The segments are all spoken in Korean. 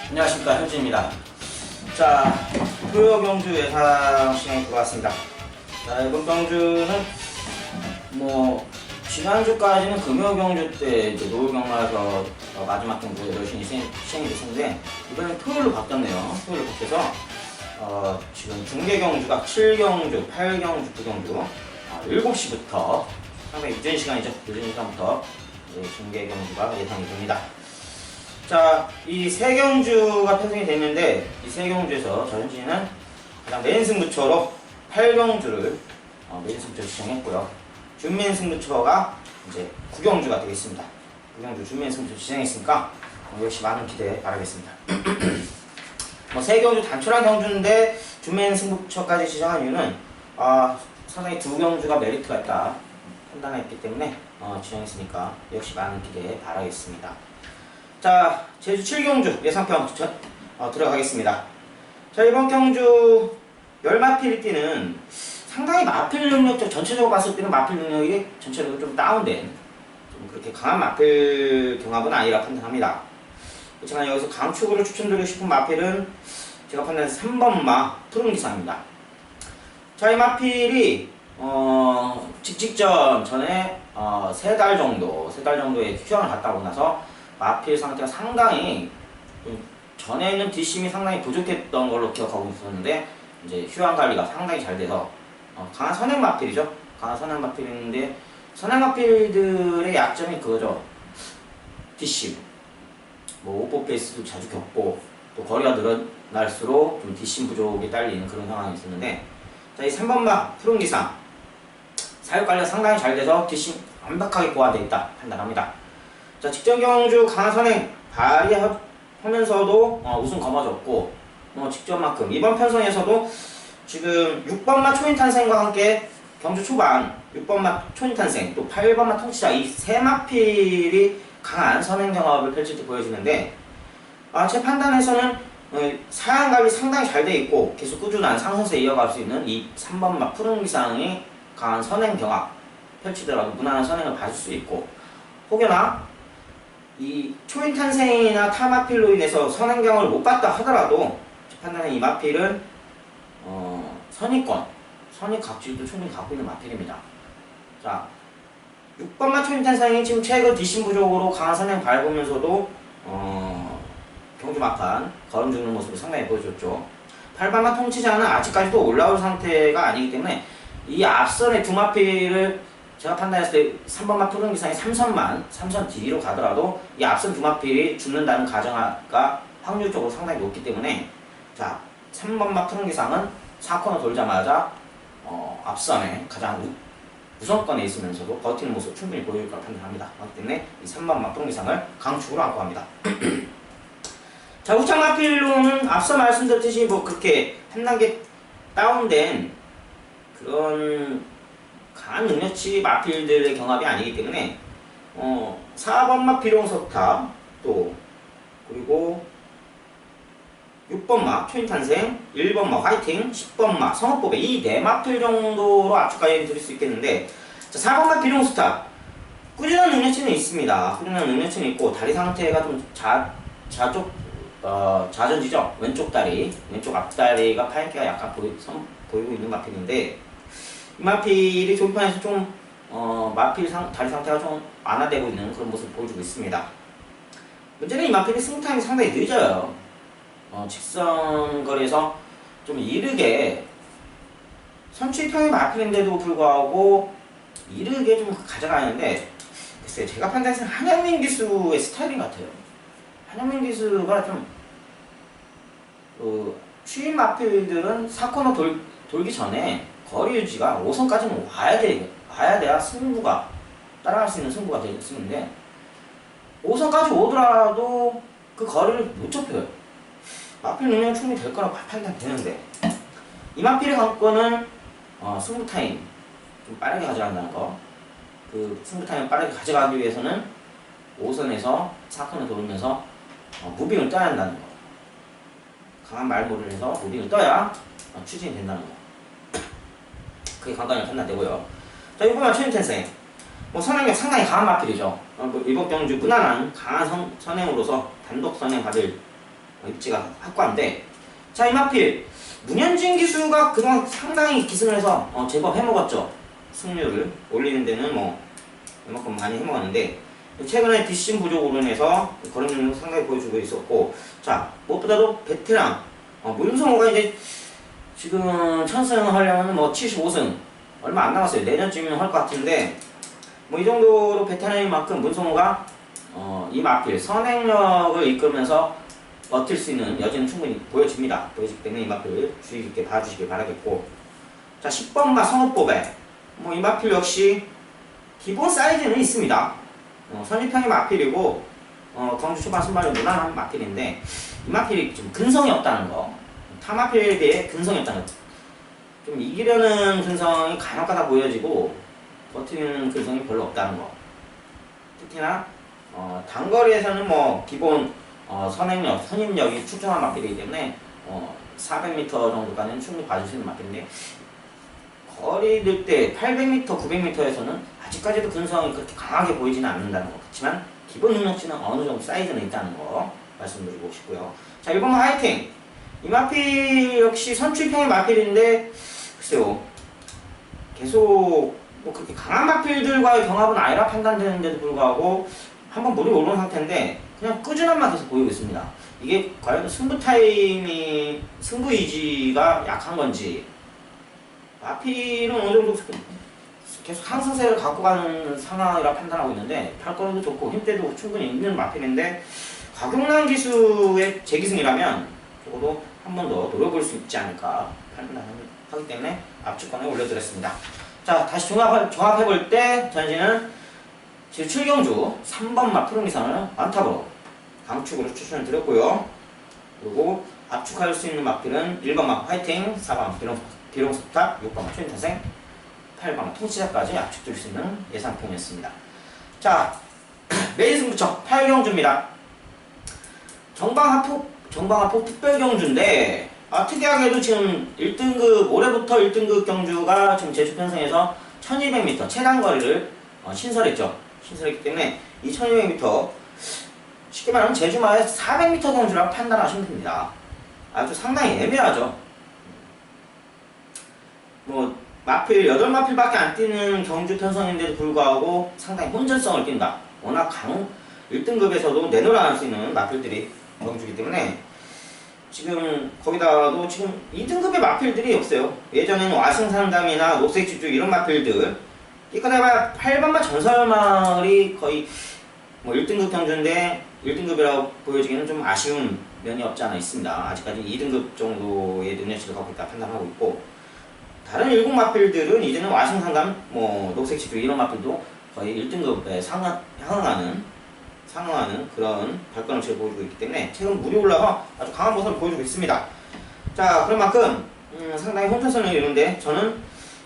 안녕하십니까, 현진입니다. 자, 토요 경주 예상 시간이 들어왔습니다. 자, 이번 경주는 지난주까지는 금요 경주 때 이제 노을 경마에서 마지막 경주에 여신이 시행이 됐었는데, 이번엔 토요일로 바뀌었네요. 토요일로 바뀌어서 지금 중계 경주가 7경주, 8경주, 9경주 7시부터 상당히 늦은 시간이죠. 늦은 시간부터 중계 경주가 예상이 됩니다. 자, 이 세 경주가 편성이 됐는데, 이 세 경주에서 저 현진이는 가장 메인 승부처로 8경주를 메인 승부처로 지정했고요. 준메인 승부처가 이제 9경주가 되겠습니다. 9경주 준메인 승부처 지정했으니까 역시 많은 기대 바라겠습니다. 세 경주 단촐한 경주인데 준메인 승부처까지 지정한 이유는 상당히 두 경주가 메리트가 있다 판단했기 때문에 지정했으니까 역시 많은 기대 바라겠습니다. 자, 제주 7경주 예상평 들어가겠습니다. 자, 이번 경주 열마필이 뛰는 상당히 마필 능력, 전체적으로 봤을 때는 마필 능력이 전체적으로 좀 다운된, 좀 그렇게 강한 마필 경합은 아니라 판단합니다. 그렇지만 여기서 강축으로 추천드리고 싶은 마필은 제가 판단해서 3번마 푸른기사입니다. 자, 이 마필이 직전 전에 3달 정도의 휴양을 갔다 오고 나서 마필 상태가 상당히 전에는 뒷심이 상당히 부족했던 걸로 기억하고 있었는데, 이제 휴양 관리가 상당히 잘 돼서 강한 선행 마필이죠. 강한 선행 마필인데, 선행 마필들의 약점이 그거죠. 뒷심, 오버 페이스도 자주 겪고, 또 거리가 늘어날수록 좀 뒷심 부족이 딸리는 그런 상황이 있었는데, 자, 이 3번마 푸른기상 사육 관리가 상당히 잘 돼서 뒷심 완벽하게 보완되어 있다 판단합니다. 자, 직전 경주 강한 선행 발휘하면서도 우승 거머쥐었고, 직전만큼 이번 편성에서도 지금 6번마 초인탄생과 함께 경주 초반 6번마 초인탄생 또 8번마 통치자 이 세 마필이 강한 선행 경합을 펼칠 때 보여지는데, 제 판단에서는 사양관리 상당히 잘 돼 있고 계속 꾸준한 상승세 이어갈 수 있는 이 3번마 푸른기상이 강한 선행 경합 펼치더라도 무난한 선행을 봐줄 수 있고, 혹여나 이 초인탄생이나 타마필로 인해서 선행경을 못 봤다 하더라도 제 판단에 이 마필은 선입 각질도 충분히 갖고 있는 마필입니다. 자, 6번마 초인탄생이 지금 최근 뒷심 부족으로 강한 선행 밟으면서도 경주 막판 걸음 죽는 모습을 상당히 보여줬죠. 8번마 통치자는 아직까지도 올라올 상태가 아니기 때문에 이 앞선의 두 마필을 제가 판단했을 때 3번마 푸른기상이 3선 뒤로 가더라도 이 앞선 두 마필이 죽는다는 가정가 확률적으로 상당히 높기 때문에, 자, 3번마 푸른기상은 4코너 돌자마자 앞선에 가장 우선권에 있으면서도 버티는 모습을 충분히 보여줄 거라 판단합니다. 그렇기 때문에 이 3번마 푸른기상을 강축으로 안고 합니다. 자, 우창 마필로는 앞서 말씀드렸듯이 그렇게 한 단계 다운된 그런 강한 능력치 마필들의 경합이 아니기 때문에 4번마 비룡석탑 또 그리고 6번마 초인탄생, 1번마 화이팅, 10번마 성업보배 이 네 마필 정도로 압축까지 드릴 수 있겠는데, 자, 4번마 비룡석탑 꾸준한 능력치는 있습니다. 꾸준한 능력치는 있고 다리 상태가 좀 자전지죠. 왼쪽 앞다리가 파인기가 약간 보이고 있는 마필인데, 이 마필이 조기판에서 좀 다리 상태가 좀 완화되고 있는 그런 모습을 보여주고 있습니다. 문제는 이 마필이 승타임이 상당히 늦어요. 직선거리에서 좀 이르게 선취평의 마필인데도 불구하고 이르게 좀 가져가는데, 글쎄요, 제가 판단해서는 한양민 기수의 스타일인 것 같아요. 한양민 기수가 좀 추임 마필들은 4코너 돌기 전에 거리 유지가 5선까지는 와야 돼야 승부가 따라갈 수 있는 승부가 되겠는데, 5선까지 오더라도 그 거리를 못 좁혀요. 마필 능력은 충분히 될 거라고 판단되는데, 이 마필의 관건은 승부 타임 좀 빠르게 가져간다는 거. 그 승부 타임 빠르게 가져가기 위해서는 5선에서 4코너 돌면서 무빙을 떠야 한다는 거. 강한 말모를 해서 무빙을 떠야 추진이 된다는 거. 그게 관건이 판단되고요. 자, 이번에 초인탄생 선행력 상당히 강한 마필이죠. 이번 경주 무난한 강한 선행으로서 단독 선행 받을 입지가 확고한데, 자, 이 마필 문현진 기수가 그동안 상당히 기승을 해서 제법 해먹었죠. 승률을 올리는 데는 뭐 이만큼 많이 해먹었는데, 최근에 뒷심 부족으로 인해서 거리 능력 상당히 보여주고 있었고, 자, 무엇보다도 베테랑 문성호가 이제 지금 1000승 하려면 뭐 75승 얼마 안 남았어요. 내년쯤이면 할 것 같은데, 뭐 이 정도로 베테랑인 만큼 문성호가 이 마필 선행력을 이끌면서 버틸 수 있는 여지는 충분히 보여집니다. 보여지기 때문에 이 마필 주의 깊게 봐주시길 바라겠고, 자, 10번마 성읍보배, 뭐 이 마필 역시 기본 사이즈는 있습니다. 선입형의 마필이고 경주 초반 순발력 무난한 마필인데, 이 마필이 좀 근성이 없다는 거, 타 마필에 비해 근성이 없다는 거, 좀 이기려는 근성이 간혹가다 보여지고 버티는 근성이 별로 없다는 거. 특히나 단거리에서는 뭐 기본 선행력, 선임력이 출중한 마필이기 때문에 400m 정도까지는 충분히 봐줄 수 있는 마필인데, 거리 들 때 800m, 900m에서는 아직까지도 근성이 그렇게 강하게 보이지는 않는다는 거. 그렇지만 기본 능력치는 어느 정도 사이즈는 있다는 거 말씀드리고 싶고요. 자, 1번 화이팅! 이 마필 역시 선출형의 마필인데, 글쎄요, 계속 뭐 그렇게 강한 마필들과의 경합은 아니라 판단되는데도 불구하고 한번 물이 오른 상태인데 그냥 꾸준한 맛 계속 보이고 있습니다. 이게 과연 승부 타임이, 승부 의지가 약한 건지, 마필은 어느 정도 계속 상승세를 갖고 가는 상황이라 판단하고 있는데, 팔걸음도 좋고 힘대도 충분히 있는 마필인데, 곽용란 기수의 재기승이라면 적어도 한 번 더 노려볼 수 있지 않을까 판단하기 때문에 압축권에 올려드렸습니다. 자, 다시 종합해볼 때 전지는 지금 7경주 3번마 푸른기선을 완탑으로 강축으로 추천을 드렸고요. 그리고 압축할 수 있는 마필은 1번마 화이팅, 4번 비룡석탑, 6번마 초인탄생, 8번 통치자까지 압축될 수 있는 예상품이었습니다. 자, 메인 승부처 8경주입니다. 정방하폭 특별경주인데, 특이하게도 지금 1등급, 올해부터 1등급 경주가 지금 제주 편성에서 1200m 최단거리를 신설했죠. 신설했기 때문에 이 1200m, 쉽게 말하면 제주마의 400m 경주라고 판단하시면 됩니다. 아주 상당히 애매하죠. 뭐 마필 8마필밖에 안 뛰는 경주 편성인데도 불구하고 상당히 혼전성을 띈다. 워낙 1등급에서도 내놓을 수 있는 마필들이 경주이기 때문에, 지금 거기다가도 지금 2등급의 마필들이 없어요. 예전에는 와승상담이나 녹색지주 이런 마필들, 이거다가 8번마 전설마을이 거의 뭐 1등급 경주인데 1등급이라고 보여지기는 좀 아쉬운 면이 없지 않아 있습니다. 아직까지 2등급 정도의 능력치를 갖고 있다 판단하고 있고, 다른 일곱 마필들은 이제는 와승상담, 뭐 녹색지주 이런 마필도 거의 1등급에 상응하는 그런 발걸음치를 보여주고 있기 때문에 최근 물이 올라가 아주 강한 모습을 보여주고 있습니다. 자, 그런 만큼 상당히 혼선성이 이루는데, 저는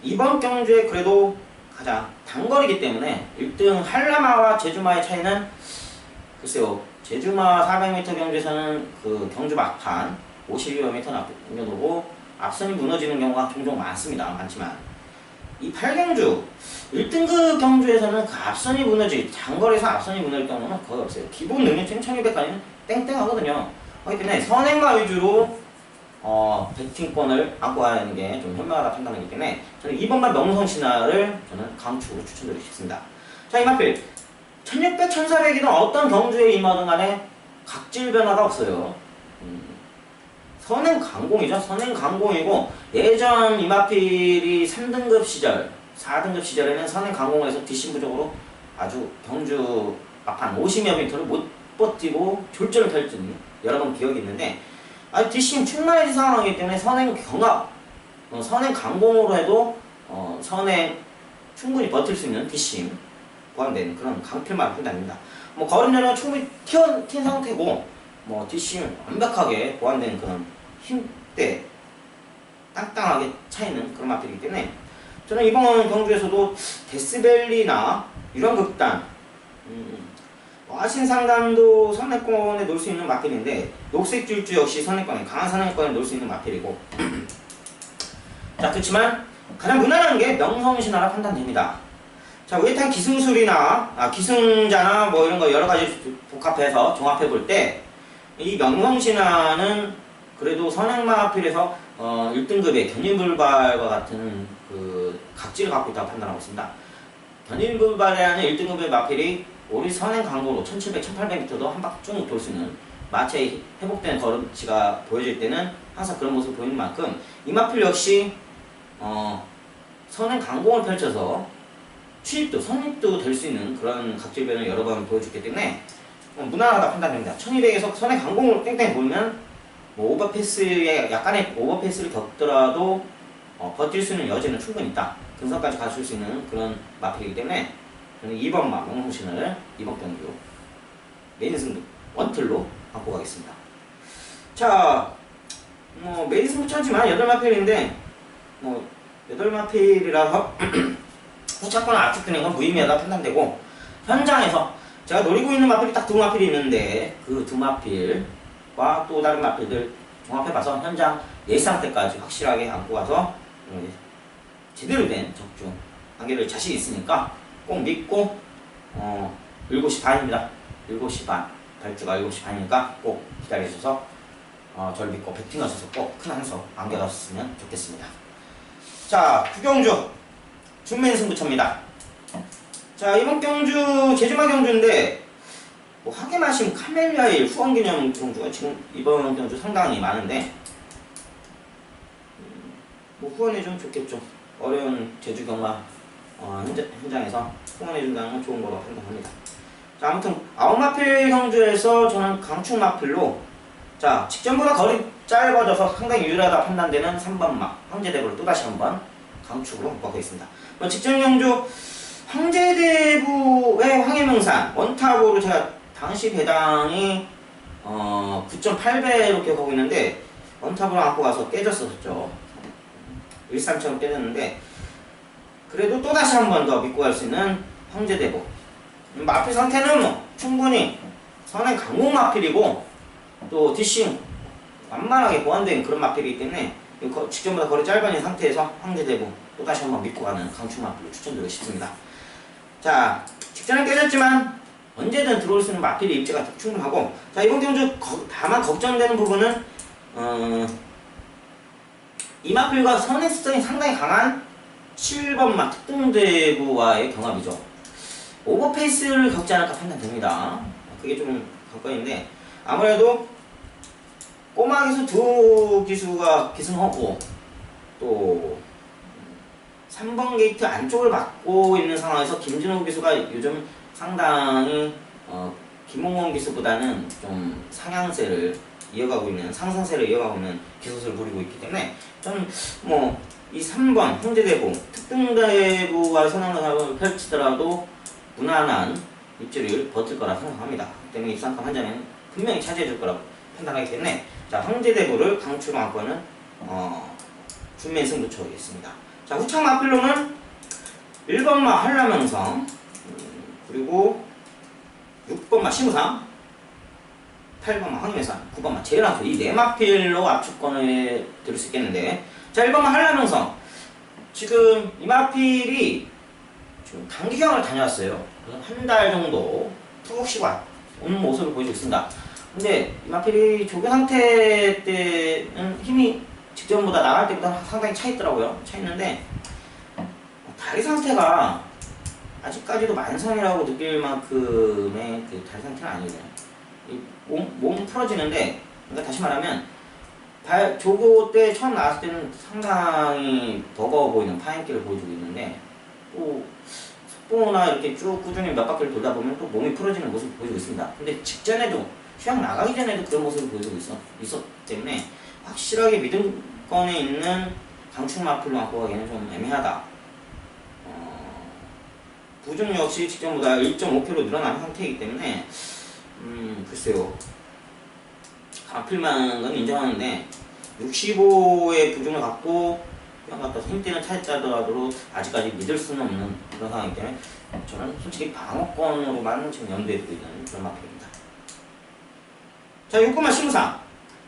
이번 경주에 그래도 가장 단거리이기 때문에 1등 한라마와 제주마의 차이는, 글쎄요, 제주마 400m 경주에서는 그 경주 막판 52m 남겨놓고 앞선이 무너지는 경우가 종종 많지만 이 8경주 1등급 경주에서는 그 앞선이 장거리에서 앞선이 무너질 경우는 거의 없어요. 기본 능력치는 1200까지는 땡땡하거든요. 그렇기 때문에 선행마 위주로 배팅권을 안고 가는 게 좀 현명하다 판단하기 때문에 저는 2번만 명성신화를 저는 강축으로 추천드리겠습니다. 자, 이 마필 1600, 1400이든 어떤 경주에 임하든 간에 각질 변화가 없어요. 선행 강공이죠. 선행 강공이고, 예전 이마필이 3등급 시절, 4등급 시절에는 선행 강공을 해서 뒷심 부족으로 아주 경주 막판 50여 미터를 못 버티고 졸전을 펼친 여러 번 기억이 있는데, 뒷심 충만해진 상황이기 때문에 선행 경합, 선행 강공으로 해도 선행 충분히 버틸 수 있는 뒷심 보완된 그런 강필만 판단입니다. 뭐 거리는 충분히 튄 상태고, 뭐 뒷심 완벽하게 보완된 그런 힘대 땅땅하게 차이는 그런 마필이기 때문에 저는 이번 경주에서도 데스밸리나 유령극단, 와신상담도 선행권에 놓을 수 있는 마필인데, 녹색줄주 역시 강한 선행권에 놓을 수 있는 마필이고 자, 그렇지만 가장 무난한 게 명성신화라 판단됩니다. 자, 웨이탄 기승술이나 기승자나 뭐 이런 거 여러 가지 복합해서 종합해 볼 때 이 명성신화는 그래도 선행마필에서 1등급의 견인불발과 같은 그 각질을 갖고 있다고 판단하고 있습니다. 견인불발이라는 1등급의 마필이 우리 선행 강도로 1700, 1800m도 한 바퀴 쭉 돌 수 있는 마체의 회복된 걸음치가 보여질 때는 항상 그런 모습을 보이는 만큼 이 마필 역시 선행 강공을 펼쳐서 취입도, 선입도 될 수 있는 그런 각질변을 여러 번 보여줬기 때문에 무난하다 판단됩니다. 1200에서 선행 강공을 땡땡 보면 뭐 오버패스에 약간의 오버패스를 겪더라도 버틸 수 있는 여지는 충분히 있다. 근성까지 갖출 수 있는 그런 마필이기 때문에 저는 2번마 명성신을 이번 경기로 메인 승부 원틀로 갖고 가겠습니다. 자, 뭐 메인 승부처지만 8마필인데 뭐 8마필이라서 후차권을 압축되는 건 무의미하다 판단되고, 현장에서 제가 노리고 있는 마필이 딱 2마필이 있는데 그 2마필과 또 다른 마필들 종합해봐서 현장 예시 상태까지 확실하게 안고 가서 제대로 된 적중 한계를 자신 있으니까 꼭 믿고 7시 반입니다. 7시 반 발주가 7시 반이니까 꼭 기다려주셔서 저를 믿고 베팅하셔서 꼭 큰 한수 안겨가셨으면 좋겠습니다. 자, 구경주 준맨 승부처입니다. 자, 이번 경주 제주마 경주인데 뭐 하계마심 카멜리아일 후원기념 경주가 지금 이번 경주 상당히 많은데 뭐 후원해주면 좋겠죠. 어려운 제주 경마 현장에서 후원해준다는 건 좋은 거라고 판단합니다. 자, 아무튼 9마필 경주에서 저는 강축마필로 자, 직전보다 거리 짧아져서 상당히 유리하다 판단되는 3번마 황제대부를 또다시 한번 강축으로 묶어보겠습니다. 직전 경주 황제대부의 황해명산 원탑으로 제가 당시 배당이 9.8배로 기억하고 있는데 원탑으로 안고 가서 깨졌었죠. 1-3처럼 깨졌는데 그래도 또다시 한 번 더 믿고 갈 수 있는 황제대부. 마필 상태는 뭐 충분히 선행 강공 마필이고 또 디싱 완만하게 보완된 그런 마필이기 때문에 직전보다 거리 짧아진 상태에서 황제대부 또다시 한번 믿고 가는 강축 마필을 추천드리고 싶습니다. 자, 직전에 깨졌지만 언제든 들어올 수 있는 마필의 입지가 충분하고, 자, 이번 경주 다만 걱정되는 부분은 이 마필과 선행 습성이 상당히 강한 7번마 특등대부와의 경합이죠. 오버페이스를 겪지 않을까 판단됩니다. 그게 좀 관건인데 아무래도 꼬마 기수 두 기수가 기승하고 또 3번 게이트 안쪽을 막고 있는 상황에서 김진호 기수가 요즘 상당히 김홍원 기수보다는 좀 상향세를 이어가고 있는, 상승세를 이어가고 있는 기술을 부리고 있기 때문에 저는 뭐 이 3번 황제대부 특등대부와 선행을 펼치더라도 무난한 입지를 버틸 거라 생각합니다. 그 때문에 입상권 한 장에는 분명히 차지해줄 거라고 판단하기 때문에 자, 황제대부를 강추로 안고 있는 준맨 승부처이겠습니다. 자, 후창 마필로는 1번마 한라명성, 그리고 6번마 신우상, 8번마 황해산, 9번마 제일항소 이 4마필로 압축권을 들을 수 있겠는데, 자, 1번마 한라명성 지금 이 마필이 지금 단기경을 다녀왔어요. 한 달 정도 푹 쉬고 온 모습을 보이고 있습니다. 근데 이 마필이 조교 상태 때는 힘이 직전보다 나갈 때보다 상당히 차 있더라고요. 차 있는데 다리 상태가 아직까지도 만성이라고 느낄 만큼의 그 다리 상태는 아니거든요. 몸 풀어지는데, 그러니까 다시 말하면 조교 때 처음 나왔을 때는 상당히 버거워 보이는 파인기를 보여주고 있는데 또 속보나 이렇게 쭉 꾸준히 몇 바퀴를 돌다 보면 또 몸이 풀어지는 모습을 보여주고 있습니다. 근데 직전에도 휴양 나가기 전에도 그런 모습을 보여주고 있었기 때문에 확실하게 믿음권에 있는 강축 마필로 갖고 가기에는 좀 애매하다. 부중 역시 직전보다 1.5kg 늘어난 상태이기 때문에 글쎄요, 마필만 건 인정하는데 65의 부중을 갖고 그냥 갖다 힘때는 차있다더라도 아직까지 믿을 수는 없는 그런 상황이기 때문에 저는 솔직히 방어권으로만 지금 염두에 두고 있는 그런 마필입니다. 자, 6번마 신우상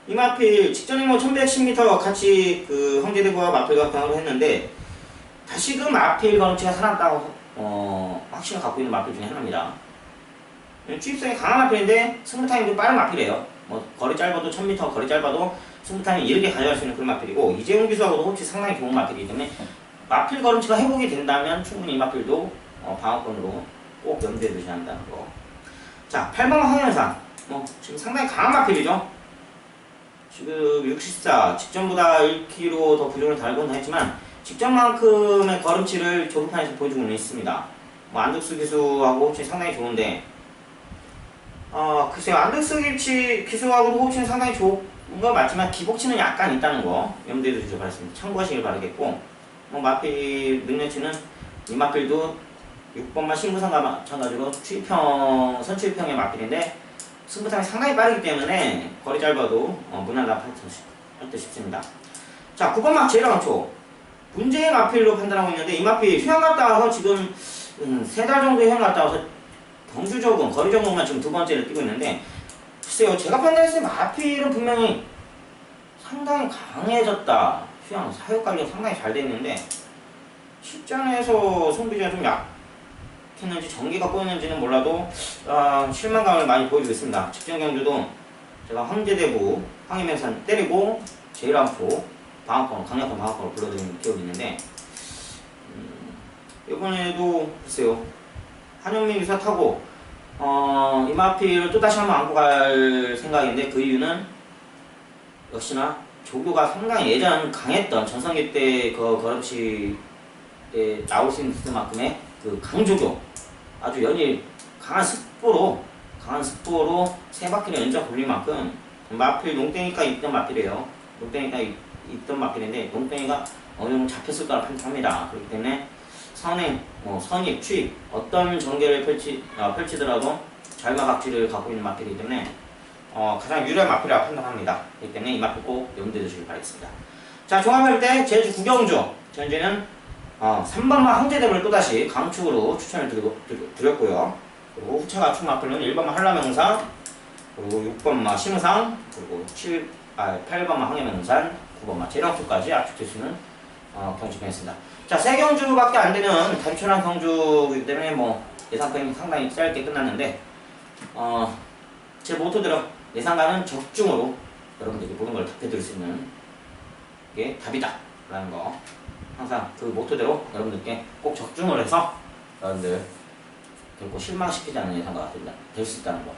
이 마필 직전에 뭐 1110m 같이 그 황제대부와 마필과 경합을 했는데 다시 그 마필 걸음치가 살았다고 확신을 갖고 있는 마필 중에 하나입니다. 취입성이 강한 마필인데 승부 타임도 빠른 마필이에요. 뭐 거리 짧아도 1000m, 거리 짧아도 승부타임이 이르게 가져갈 수 있는 그런 마필이고, 이재용 기수하고도 호흡치 상당히 좋은 마필이기 때문에 마필 걸음치가 회복이 된다면 충분히 이 마필도 방어권으로 꼭 염두에 두셔야 한다는 거. 자, 8번 황현상. 지금 상당히 강한 마필이죠. 지금 64, 직전보다 1kg 더 부족을 달고는 했지만 직전만큼의 걸음치를 조급판에서 보여주고는 있습니다. 안득수 기수하고 호흡치 상당히 좋은데, 글쎄요, 안득수 기수하고도 호흡치는 상당히 좋은 건 맞지만 기복치는 약간 있다는 거 염두에 두시길 바랍니다. 참고하시길 바라겠고, 마필 능력치는 이 마필도 6번마 신구상과 마찬가지로 선출평의 마필인데 승부타임이 상당히 빠르기 때문에 거리 짧아도 무난하다 할 듯 싶습니다. 자, 9번마 제일왕초 문제의 마필로 판단하고 있는데, 이 마필 휴양 갔다 와서 지금 3달 정도 휴양 갔다 와서 경주 적응, 거리 적응만 지금 두 번째를 뛰고 있는데, 글쎄요, 제가 판단했을 때 마필은 분명히 상당히 강해졌다. 휴양 사육 관리가 상당히 잘 돼 있는데 실전에서 승부가 좀 약했는지 전기가 꼬였는지는 몰라도 실망감을 많이 보여주고 있습니다. 직전 경주도 제가 황제대부 황해명산 때리고 제일왕초 방어권, 강력한 방어권을 불러드린 기억이 있는데, 이번에도 글쎄요, 한영민 기사 타고 이 마필을 또다시 한번 안고 갈 생각인데, 그 이유는 역시나 조교가 상당히 예전 강했던 전성기 때 그 걸음치 때 나올 수 있는 만큼의 그 강조교, 아주 연일 강한 습보로 3바퀴를 연장 돌릴 만큼 마필 농땡이가 있던 마필이에요. 농땡이가 있던 마필인데 농땡이가 어느 정도 잡혔을 거라 판단합니다. 그렇기 때문에 선행, 선입, 추입 어떤 전개를 펼치더라도 잘마각지를 갖고 있는 마필이기 때문에 가장 유리한 마필이라고 판단합니다. 그렇기 때문에 이 마필 꼭 염두에 두시길 바라겠습니다. 자, 종합할 때 제주 구경주 전제는 3번마 황제대부를 또다시 강축으로 추천을 드렸고요. 그리고 후차 가축 마필은 1번마 한라명산, 그리고 6번마 심우상, 그리고 8번마 황해명산, 9번마 제령축까지 압축 개수는 경주했습니다. 자, 세 경주밖에 안 되는 단촐한 경주이기 때문에 예상편이 상당히 짧게 끝났는데, 제 모토대로 예상가는 적중으로 여러분들이 모든 걸 답해드릴 수 있는 게 답이다 라는 거, 항상 그 모토대로 여러분들께 꼭 적중을 해서 여러분들 결코 실망시키지 않는 예상가가 될 수 있다는 거,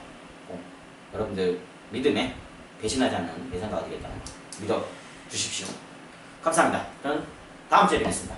여러분들 믿음에 배신하지 않는 예상가가 되겠다는 거 믿어 주십시오. 감사합니다. 저는 다음 주에 뵙겠습니다.